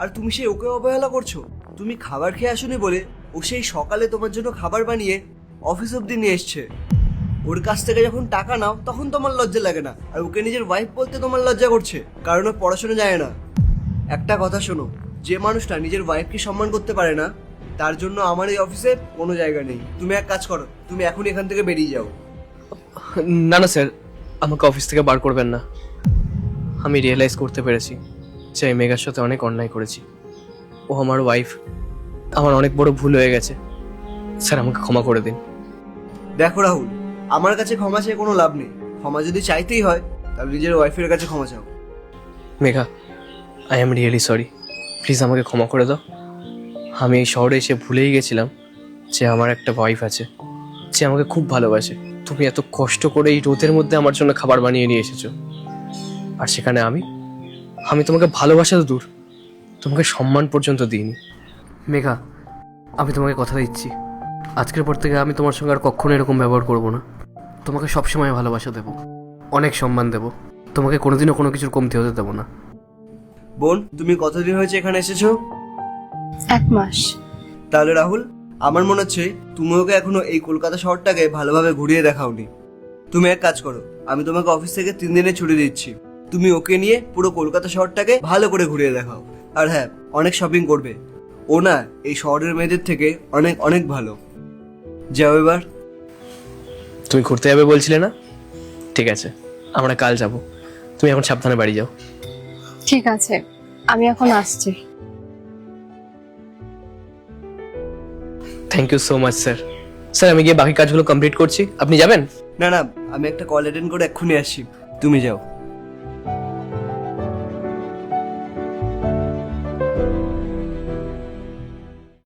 আর তুমি সেই ওকে অবহেলা করছো। তুমি খাবার খেয়ে আসোনি বলে ও সেই সকালে তোমার জন্য খাবার বানিয়ে অফিস অব্দি নিয়ে এসছে। ওর কাছ থেকে যখন টাকা নাও তখন তোমার লজ্জা লাগে না, আর ওকে নিজের ওয়াইফ বলতে তোমার লজ্জা করছে, কারণ ও পড়াশোনা জানে না। একটা কথা শোনো, যে মানুষটা নিজের ওয়াইফকে সম্মান করতে পারে না তার জন্য আমার এই অফিসে কোনো জায়গা নেই। তুমি এক কাজ করো, তুমি এখন এখান থেকে বেরিয়ে যাও। না না স্যার, আমাকে অফিস থেকে বার করবেন না। আমি রিয়েলাইজ করতে পেরেছি যে আমি মেঘার সাথে অনেক অন্যায় করেছি। ও আমার ওয়াইফ, আমার অনেক বড় ভুল হয়ে গেছে। স্যার আমাকে ক্ষমা করে দিন। দেখো রাহুল, আমার কাছে ক্ষমা চেয়ে কোনো লাভ নেই। ক্ষমা যদি চাইতেই হয় তাহলে নিজের ওয়াইফের কাছে ক্ষমা চাও। Megha, I am really sorry, please আমাকে ক্ষমা করে দাও। আমি এই শহরে এসে ভুলেই গেছিলাম যে আমার একটা ওয়াইফ আছে, যে আমাকে খুব ভালোবাসে। তুমি এত কষ্ট করে এই রোদের মধ্যে আমার জন্য খাবার বানিয়ে নিয়ে এসেছো, আর সেখানে আমি তোমাকে ভালোবাসা তো দূর, তোমাকে সম্মান পর্যন্ত দিইনি। মেঘা, আমি তোমাকে কথা দিচ্ছি, আজকের পর থেকে আমি তোমার সঙ্গে আর কখনো এরকম ব্যবহার করবো না। তোমাকে সবসময় ভালোবাসা দেবো, অনেক সম্মান দেবো, তোমাকে কোনোদিনও কোনো কিছুর কমতি হতে দেবো না। বোন, তুমি কতদিন হয়েছে এখানে এসেছো? 1 মাস। তাহলে রাহুল, আমার মনে হচ্ছে তুমি ওকে এখনো এই কলকাতা শহরটাকে ভালোভাবে ঘুরিয়ে দেখাওনি। তুমি এক কাজ করো, আমি তোমাকে অফিস থেকে 3 দিনের ছুটি দিচ্ছি। তুমি ওকে নিয়ে পুরো কলকাতা শহরটাকে ভালো করে ঘুরিয়ে দেখাও। আর হ্যাঁ, অনেক শপিং করবে। ও না এই শহরের মেয়েদের থেকে অনেক অনেক ভালো। যাও এবার। তুমি ঘুরতে যাবে বলছিলে না? ঠিক আছে, আমরা কাল যাব। তুমি এখন সাবধানে বাড়ি যাও। ঠিক আছে, আমি এখন আসছি। Thank you so much sir. Sir আমি গিয়ে বাকি কাজগুলো কমপ্লিট করছি, আপনি যাবেন? না না, আমি একটা কল অ্যাটেন্ড করে এক্ষুনি আসছি, তুমি যাও।